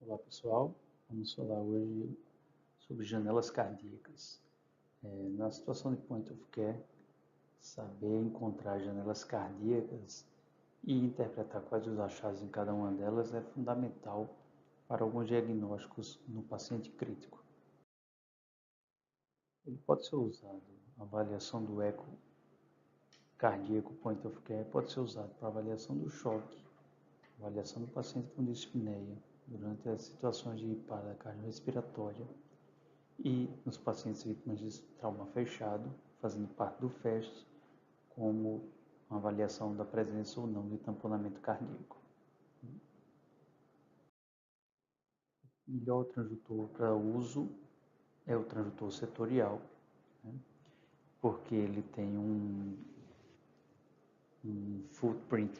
Olá pessoal, vamos falar hoje sobre janelas cardíacas. Na situação de point of care, saber encontrar janelas cardíacas e interpretar quais os achados em cada uma delas é fundamental para alguns diagnósticos no paciente crítico. Ele pode ser usado, a avaliação do eco cardíaco point of care pode ser usado para avaliação do choque, avaliação do paciente com dispneia durante as situações de parada cardiorrespiratória e nos pacientes vítimas de trauma fechado, fazendo parte do FAST, como uma avaliação da presença ou não de tamponamento cardíaco. O melhor transdutor para uso é o transdutor setorial, né? Porque ele tem um footprint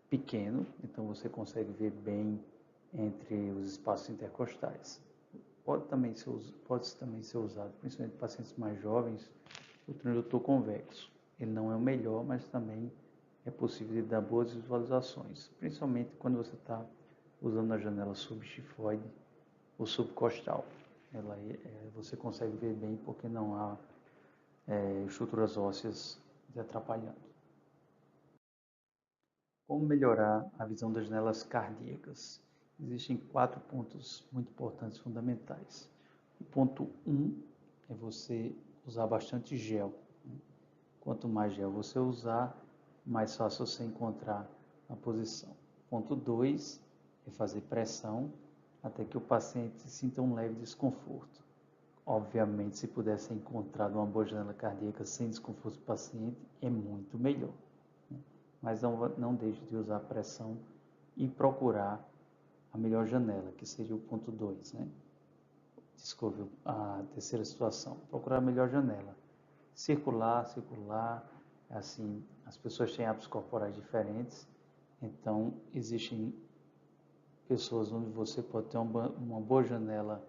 pequeno, então você consegue ver bem entre os espaços intercostais. Pode também ser usado, principalmente em pacientes mais jovens, o transdutor convexo. Ele não é o melhor, mas também é possível de dar boas visualizações, principalmente quando você está usando a janela subxifoide ou subcostal. Você consegue ver bem porque não há estruturas ósseas te atrapalhando. Como melhorar a visão das janelas cardíacas? Existem 4 pontos muito importantes, fundamentais. O ponto 1 é você usar bastante gel. Quanto mais gel você usar, mais fácil você encontrar a posição. Ponto 2 é fazer pressão até que o paciente sinta um leve desconforto. Obviamente, se puder ser encontrado uma boa janela cardíaca sem desconforto do paciente, é muito melhor. Mas não deixe de usar pressão e procurar a melhor janela, que seria o ponto 2, né? Desculpe, a terceira situação, procurar a melhor janela. Circular, assim, as pessoas têm hábitos corporais diferentes, então existem pessoas onde você pode ter uma boa janela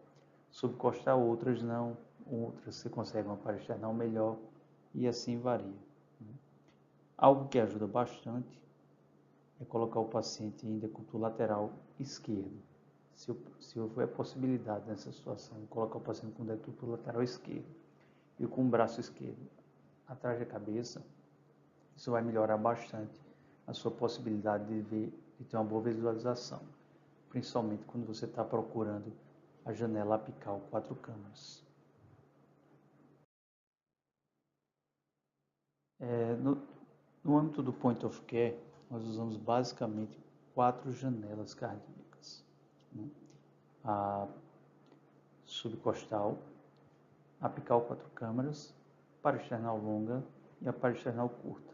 subcostal, outras não, outras você consegue uma parasternal melhor e assim varia. Algo que ajuda bastante é colocar o paciente em decúbito lateral esquerdo. Se houver possibilidade nessa situação, colocar o paciente com decúbito lateral esquerdo e com o braço esquerdo atrás da cabeça, isso vai melhorar bastante a sua possibilidade de ter uma boa visualização, principalmente quando você está procurando a janela apical 4 câmaras. No âmbito do point of care, nós usamos basicamente 4 janelas cardíacas, né? A subcostal, a apical 4 câmaras, parasternal longa e a parasternal curta.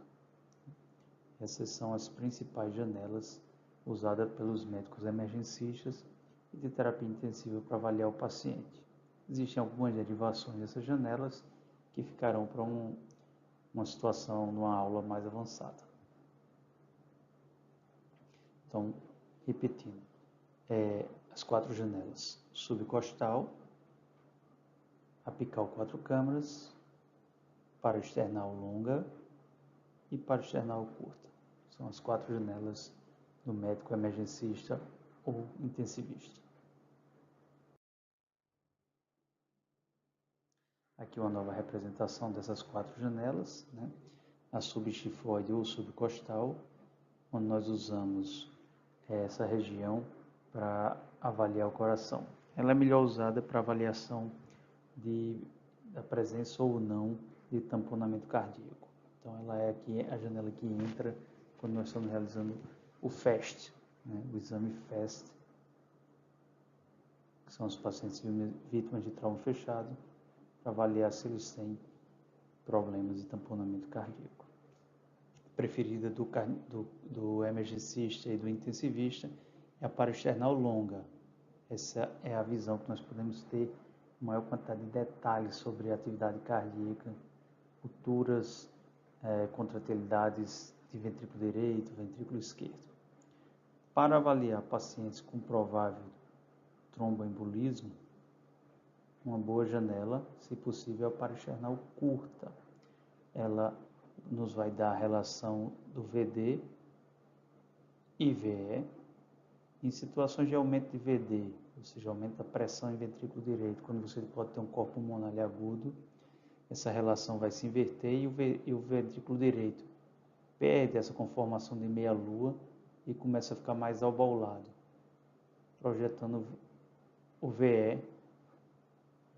Essas são as principais janelas usadas pelos médicos emergencistas e de terapia intensiva para avaliar o paciente. Existem algumas derivações dessas janelas que ficarão para uma situação, numa aula mais avançada. Então, repetindo, as 4 janelas: subcostal, apical 4 câmaras, parasternal longa e parasternal curta. São as 4 janelas do médico emergencista ou intensivista. Aqui uma nova representação dessas 4 janelas, né? A subxifoide ou subcostal, onde nós usamos essa região para avaliar o coração. Ela é melhor usada para avaliação da presença ou não de tamponamento cardíaco. Então ela é aqui a janela que entra quando nós estamos realizando o FAST, né? O exame FAST, que são os pacientes vítimas de trauma fechado, para avaliar se eles têm problemas de tamponamento cardíaco. Preferida do emergencista e do intensivista é a parasternal longa. Essa é a visão que nós podemos ter maior quantidade de detalhes sobre a atividade cardíaca, rupturas, contratilidades de ventrículo direito, ventrículo esquerdo. Para avaliar pacientes com provável tromboembolismo, uma boa janela, se possível, é a parasternal curta. Ela nos vai dar a relação do VD e VE. Em situações de aumento de VD, ou seja, aumenta a pressão em ventrículo direito, quando você pode ter um corpo pulmonar agudo, essa relação vai se inverter e o ventrículo direito perde essa conformação de meia-lua e começa a ficar mais alveolado, projetando o VE,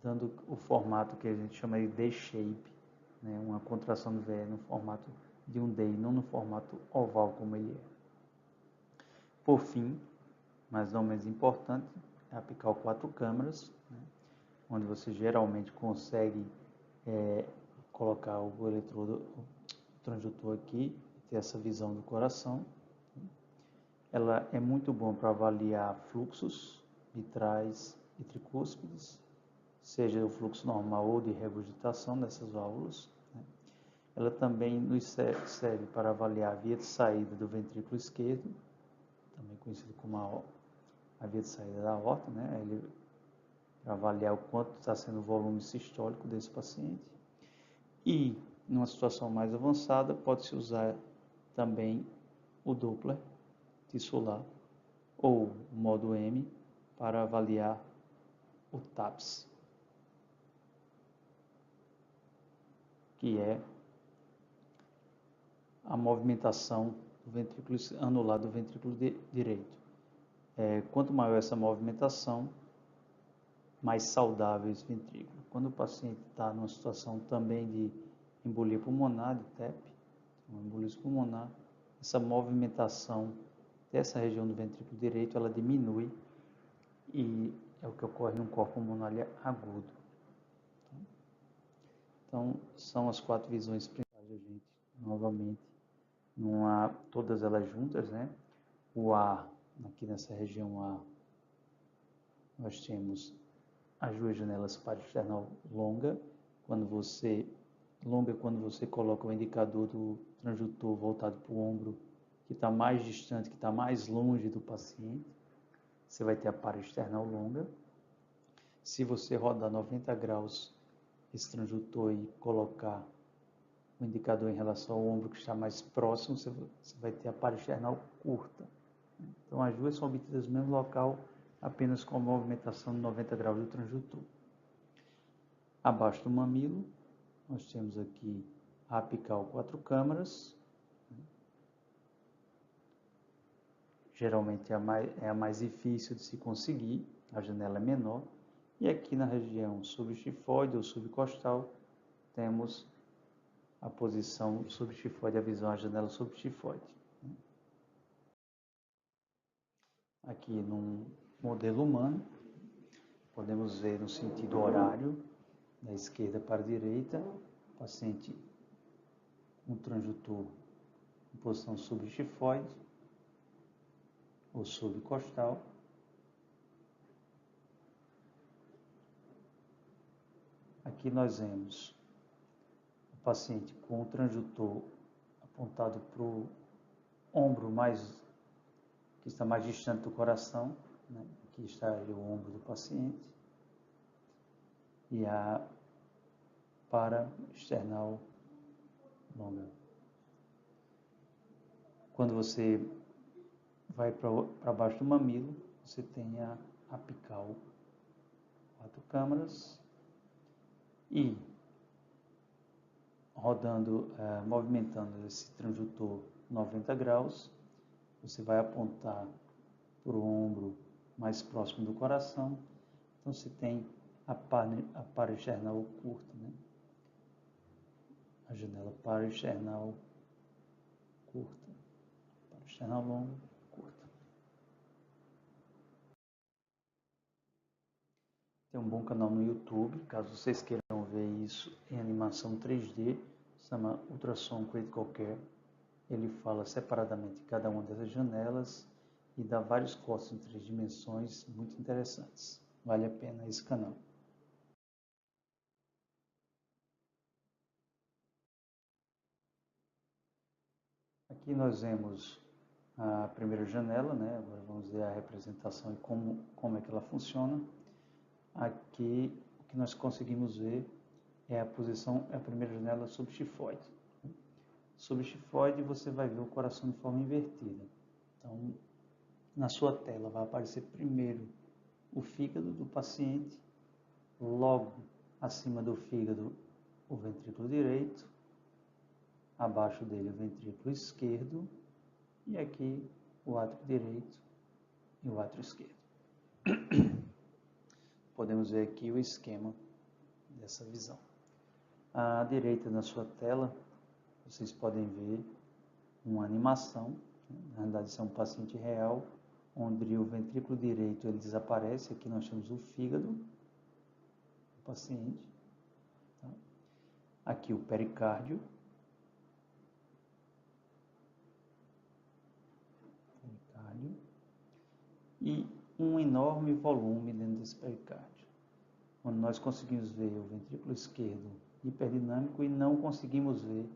dando o formato que a gente chama de D-shape, né? Uma contração do VE no formato de um D, não no formato oval como ele é. Por fim, mas não menos importante, é apical 4 câmaras, né? Onde você geralmente consegue colocar o eletrodo, o transdutor aqui, ter essa visão do coração. Ela é muito bom para avaliar fluxos mitrais e tricúspides, seja o fluxo normal ou de regurgitação dessas válvulas, né? Ela também nos serve para avaliar a via de saída do ventrículo esquerdo, também conhecido como a via de saída da aorta, né? Para avaliar o quanto está sendo o volume sistólico desse paciente. E, numa situação mais avançada, pode-se usar também o Doppler tissular ou o modo M para avaliar o TAPS, que é a movimentação do ventrículo anular do ventrículo direito. Quanto maior essa movimentação, mais saudável esse ventrículo. Quando o paciente está numa situação também de embolia pulmonar, de TEP, uma embolismo pulmonar, essa movimentação dessa região do ventrículo direito, ela diminui e é o que ocorre num corpo pulmonar agudo. Então, são as 4 visões principais da gente, novamente, todas elas juntas, né? O A, aqui nessa região A, nós temos as 2 janelas parasternal longa, quando você coloca o indicador do transdutor voltado para o ombro, que está mais distante, que está mais longe do paciente, você vai ter a parasternal longa. Se você rodar 90 graus esse transdutor e colocar o indicador em relação ao ombro que está mais próximo, você vai ter a parasternal curta. Então, as duas são obtidas no mesmo local, apenas com a movimentação de 90 graus do transdutor. Abaixo do mamilo, nós temos aqui a apical 4 câmaras. Geralmente é a mais difícil de se conseguir, a janela é menor. E aqui na região subchifoide ou subcostal, temos a posição subchifoide, a visão, a janela subchifoide. Aqui num modelo humano, podemos ver no sentido horário, da esquerda para a direita, paciente com transdutor em posição subchifoide ou subcostal. Aqui nós vemos o paciente com o transdutor apontado para o ombro que está mais distante do coração, né? Aqui está o ombro do paciente. E a paraesternal longa. Quando você vai para baixo do mamilo, você tem a apical 4 câmaras e movimentando esse transdutor 90 graus, você vai apontar para o ombro mais próximo do coração. Então você tem a paraesternal curta, né? A janela paraesternal curta, paraesternal longa, curta. Tem um bom canal no YouTube, caso vocês queiram ver isso em animação 3D, se chama Ultrassom Critical Care. Ele fala separadamente de cada uma dessas janelas e dá vários cortes em 3 dimensões muito interessantes. Vale a pena esse canal. Aqui nós vemos a primeira janela, né? Agora vamos ver a representação e como é que ela funciona. Aqui o que nós conseguimos ver é a primeira janela subchifoide. Subchifoide você vai ver o coração de forma invertida. Então, na sua tela vai aparecer primeiro o fígado do paciente, logo acima do fígado o ventrículo direito, abaixo dele o ventrículo esquerdo e aqui o átrio direito e o átrio esquerdo. Podemos ver aqui o esquema dessa visão. À direita na sua tela, vocês podem ver uma animação, na realidade isso é um paciente real, onde o ventrículo direito ele desaparece, aqui nós temos o fígado do paciente, tá? Aqui o pericárdio, e um enorme volume dentro desse pericárdio, onde nós conseguimos ver o ventrículo esquerdo hiperdinâmico e não conseguimos ver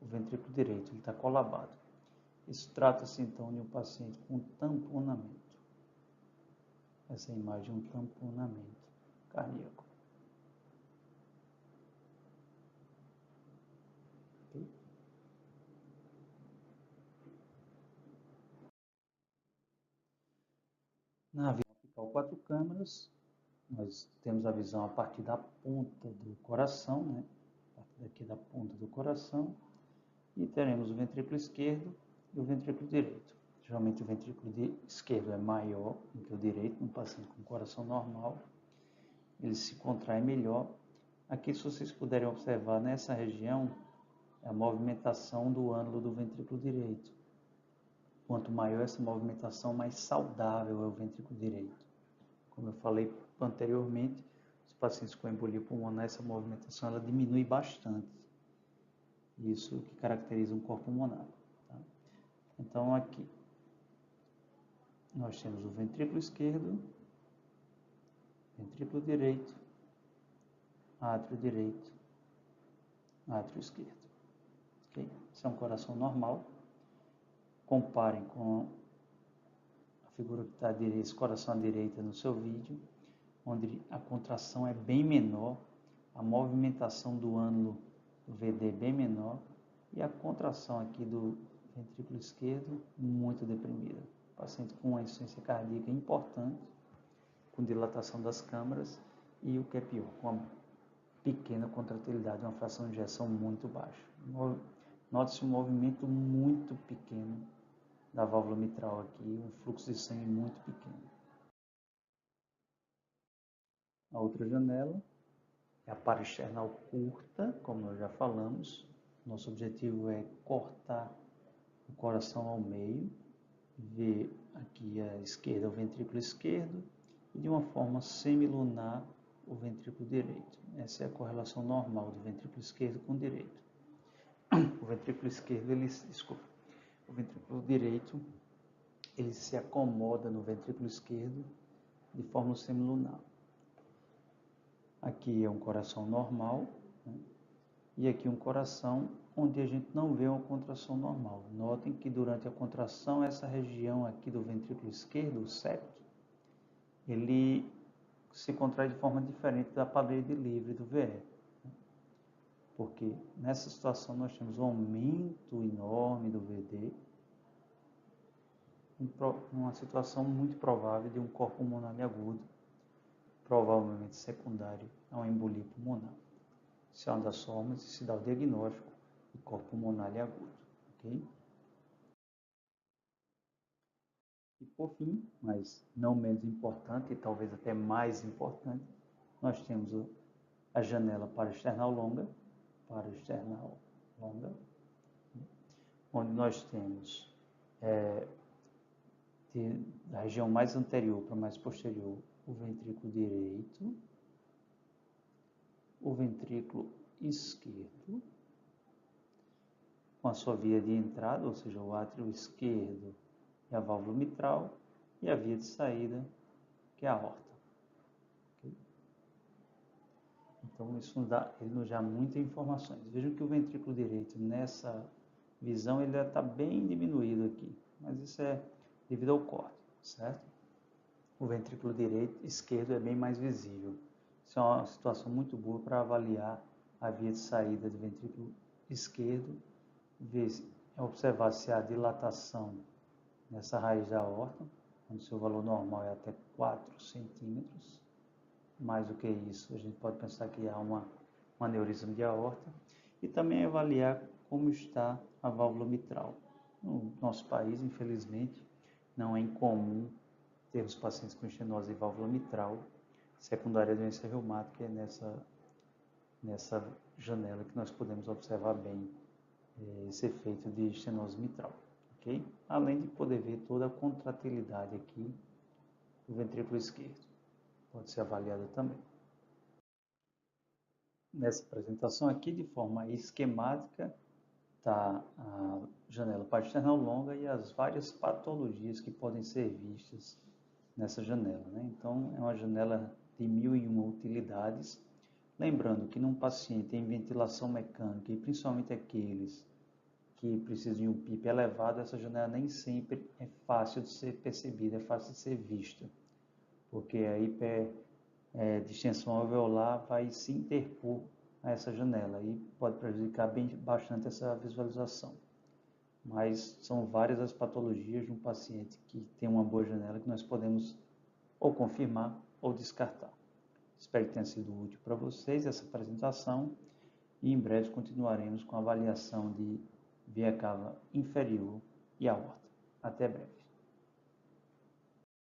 o ventrículo direito, ele está colabado. Isso trata-se então de um paciente com tamponamento. Essa é a imagem de um tamponamento cardíaco. Okay? Na visão apical 4 câmeras, nós temos a visão a partir da ponta do coração, né? A partir daqui da ponta do coração, e teremos o ventrículo esquerdo e o ventrículo direito. Geralmente o ventrículo esquerdo é maior do que o direito, no paciente com coração normal, ele se contrai melhor. Aqui, se vocês puderem observar, nessa região, é a movimentação do ânulo do ventrículo direito. Quanto maior essa movimentação, mais saudável é o ventrículo direito. Como eu falei anteriormente, os pacientes com embolia pulmonar, essa movimentação ela diminui bastante. Isso que caracteriza um corpo pulmonar. Tá? Então, aqui, nós temos o ventrículo esquerdo, ventrículo direito, átrio direito, átrio esquerdo. Okay? Esse é um coração normal. Comparem com a figura que está esse coração à direita no seu vídeo, onde a contração é bem menor, a movimentação do ânulo do VD é bem menor e a contração aqui do ventrículo esquerdo muito deprimida. Paciente com uma insuficiência cardíaca importante, com dilatação das câmaras e o que é pior, com uma pequena contratilidade, uma fração de ejeção muito baixa. Note-se um movimento muito pequeno da válvula mitral aqui, um fluxo de sangue muito pequeno. A outra janela é a paraesternal curta, como nós já falamos. Nosso objetivo é cortar o coração ao meio, ver aqui à esquerda o ventrículo esquerdo e de uma forma semilunar o ventrículo direito. Essa é a correlação normal do ventrículo esquerdo com o direito. O ventrículo esquerdo, o ventrículo direito, ele se acomoda no ventrículo esquerdo de forma semilunar. Aqui é um coração normal, né? E aqui um coração onde a gente não vê uma contração normal. Notem que durante a contração, essa região aqui do ventrículo esquerdo, o septo, ele se contrai de forma diferente da parede livre do VE. Porque nessa situação nós temos um aumento enorme do VD, uma situação muito provável de um corpo pulmonar agudo, provavelmente secundário a uma embolia pulmonar. Isso é uma das formas de se dar o diagnóstico de corpo pulmonar agudo. Okay? E por fim, mas não menos importante, e talvez até mais importante, nós temos a janela paraesternal longa, onde nós temos da região mais anterior para mais posterior o ventrículo direito, o ventrículo esquerdo, com a sua via de entrada, ou seja, o átrio esquerdo e a válvula mitral, e a via de saída, que é a aorta. Okay? Então, ele nos dá muitas informações. Vejam que o ventrículo direito, nessa visão, ele está bem diminuído aqui, mas isso é devido ao corte, certo? O ventrículo esquerdo é bem mais visível. Isso é uma situação muito boa para avaliar a via de saída do ventrículo esquerdo, observar se há dilatação nessa raiz da aorta, onde seu valor normal é até 4 centímetros. Mais do que isso, a gente pode pensar que há um aneurisma de aorta. E também avaliar como está a válvula mitral. No nosso país, infelizmente, não é incomum termos pacientes com estenose de válvula mitral secundária à doença reumática, nessa janela que nós podemos observar bem esse efeito de estenose mitral, ok? Além de poder ver toda a contratilidade aqui do ventrículo esquerdo, pode ser avaliada também. Nessa apresentação aqui, de forma esquemática, está a janela parasternal longa e as várias patologias que podem ser vistas nessa janela, né? Então, é uma janela de 1001 utilidades. Lembrando que num paciente em ventilação mecânica, e principalmente aqueles que precisam de um PIP elevado, essa janela nem sempre é fácil de ser percebida, é fácil de ser vista, porque a hiperdistensão alveolar vai se interpor a essa janela e pode prejudicar bastante essa visualização. Mas são várias as patologias de um paciente que tem uma boa janela que nós podemos ou confirmar ou descartar. Espero que tenha sido útil para vocês essa apresentação e em breve continuaremos com a avaliação de veia cava inferior e aorta. Até breve.